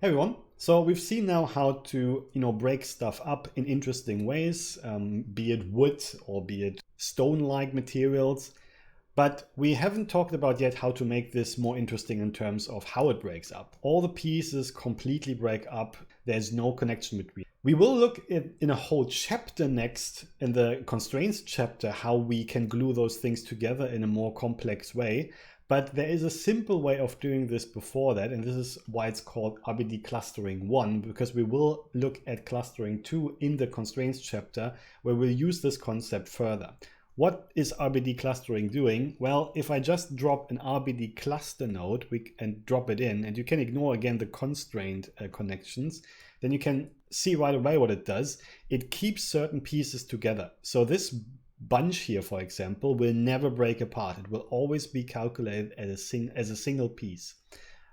Hey everyone. So we've seen now how to, break stuff up in interesting ways, be it wood or be it stone-like materials. But we haven't talked about yet how to make this more interesting in terms of how it breaks up. All the pieces completely break up. There's no connection between. We will look in a whole chapter next, in the constraints chapter, how we can glue those things together in a more complex way. But there is a simple way of doing this before that, and this is why it's called RBD Clustering I, because we will look at Clustering II in the constraints chapter, where we'll use this concept further. What is RBD clustering doing? Well, if I just drop an RBD cluster node and drop it in, and you can ignore again the constraint connections, then you can see right away what it does. It keeps certain pieces together. So this bunch here, for example, will never break apart. It will always be calculated as a single piece.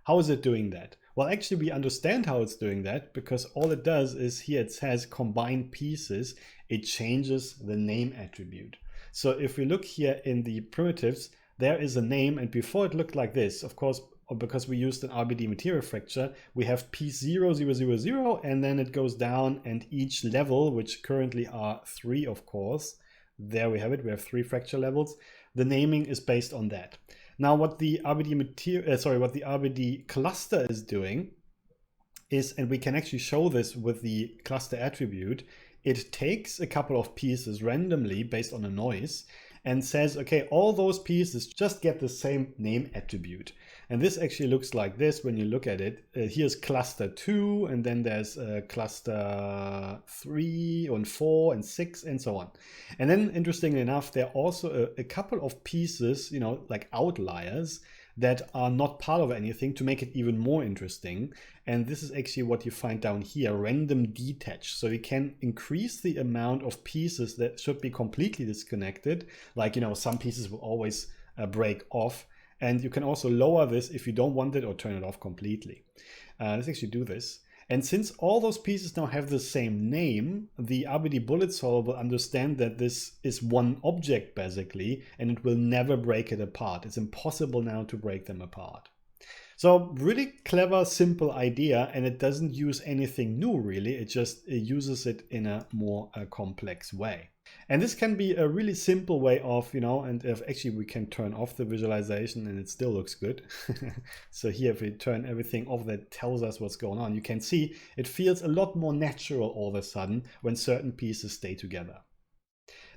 How is it doing that? Well, actually, we understand how it's doing that because all it does is here it says combined pieces. It changes the name attribute. So if we look here in the primitives, there is a name, and before it looked like this, of course, because we used an RBD material fracture, we have piece 0, 0, 0, 0, and then it goes down, and each level, which currently are 3, of course, there we have it, we have 3 fracture levels. The naming is based on that. Now what the RBD cluster is doing is, and we can actually show this with the cluster attribute, it takes a couple of pieces randomly based on a noise and says, okay, all those pieces just get the same name attribute. And this actually looks like this when you look at it. Here's cluster 2, and then there's cluster 3 and 4 and 6 and so on. And then interestingly enough, there are also a couple of pieces, like outliers, that are not part of anything to make it even more interesting. And this is actually what you find down here, random detach. So you can increase the amount of pieces that should be completely disconnected. Like, some pieces will always break off. And you can also lower this if you don't want it or turn it off completely. Let's actually do this. And since all those pieces now have the same name, the RBD bullet solver will understand that this is one object basically, and it will never break it apart. It's impossible now to break them apart. So really clever, simple idea, and it doesn't use anything new really. It uses it in a more complex way. And this can be a really simple way of, and if actually we can turn off the visualization and it still looks good. So here, if we turn everything off that tells us what's going on, you can see it feels a lot more natural all of a sudden when certain pieces stay together.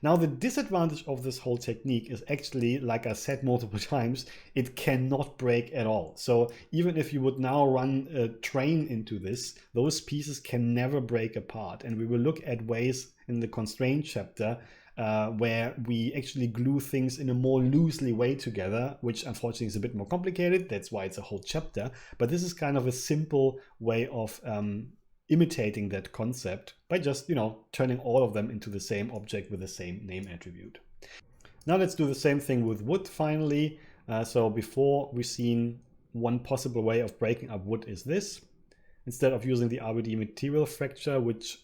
Now, the disadvantage of this whole technique is actually, like I said multiple times, it cannot break at all. So even if you would now run a train into this, those pieces can never break apart. And we will look at ways in the constraint chapter where we actually glue things in a more loosely way together, which unfortunately is a bit more complicated. That's why it's a whole chapter. But this is kind of a simple way of imitating that concept by just, turning all of them into the same object with the same name attribute. Now let's do the same thing with wood finally. So before we've seen one possible way of breaking up wood is this. Instead of using the RBD material fracture, which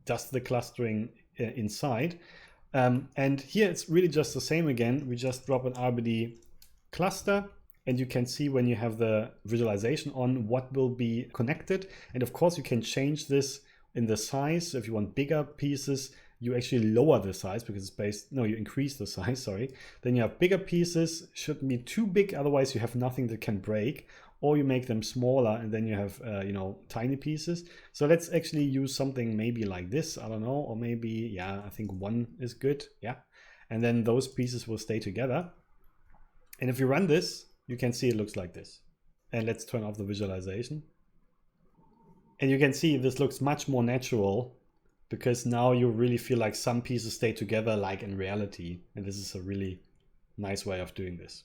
does the clustering inside. And here it's really just the same again. We just drop an RBD cluster, and you can see when you have the visualization on what will be connected. And of course, you can change this in the size. So if you want bigger pieces, you actually lower the size because it's you increase the size, sorry. Then you have bigger pieces, shouldn't be too big, otherwise you have nothing that can break. Or you make them smaller and then you have, tiny pieces. So let's actually use something maybe like this, I don't know, or maybe, yeah, I think 1 is good, yeah. And then those pieces will stay together. And if you run this, you can see it looks like this. And let's turn off the visualization. And you can see this looks much more natural because now you really feel like some pieces stay together like in reality. And this is a really nice way of doing this.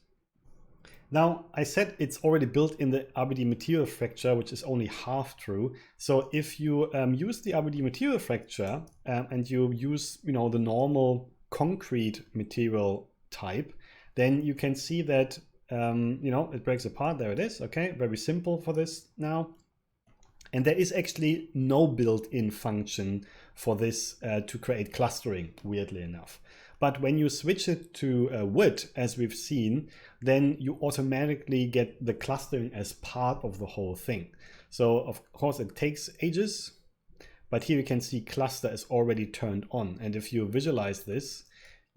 Now, I said it's already built in the RBD material fracture, which is only half true. So if you use the RBD material fracture and you use, the normal concrete material type, then you can see that it breaks apart. There it is. Okay, very simple for this now. And there is actually no built-in function for this to create clustering, weirdly enough. But when you switch it to wood, as we've seen, then you automatically get the clustering as part of the whole thing. So of course it takes ages, but here you can see cluster is already turned on. And if you visualize this,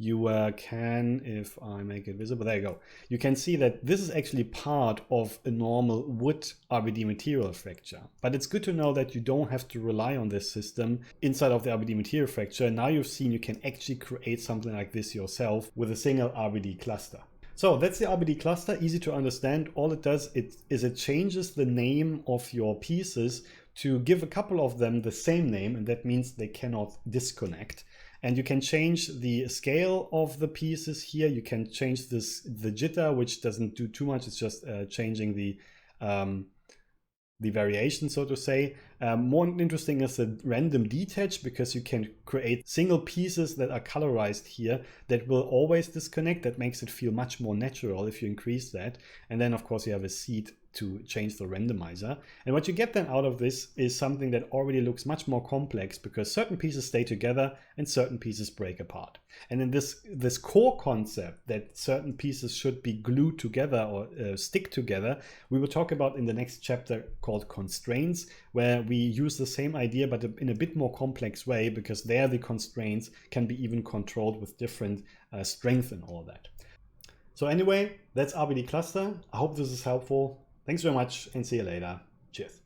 you can, if I make it visible, there you go. You can see that this is actually part of a normal wood RBD material fracture. But it's good to know that you don't have to rely on this system inside of the RBD material fracture. Now you've seen you can actually create something like this yourself with a single RBD cluster. So that's the RBD cluster, easy to understand. All it does is it changes the name of your pieces to give a couple of them the same name, and that means they cannot disconnect. And you can change the scale of the pieces here. You can change the jitter, which doesn't do too much. It's just changing the variation, so to say. More interesting is the random detach, because you can create single pieces that are colorized here that will always disconnect. That makes it feel much more natural if you increase that. And then of course you have a seed to change the randomizer. And what you get then out of this is something that already looks much more complex, because certain pieces stay together and certain pieces break apart. And then this core concept that certain pieces should be glued together or stick together, we will talk about in the next chapter called constraints, where we use the same idea but in a bit more complex way, because there the constraints can be even controlled with different strength and all that. So anyway, that's RBD cluster. I hope this is helpful. Thanks very much and see you later. Cheers.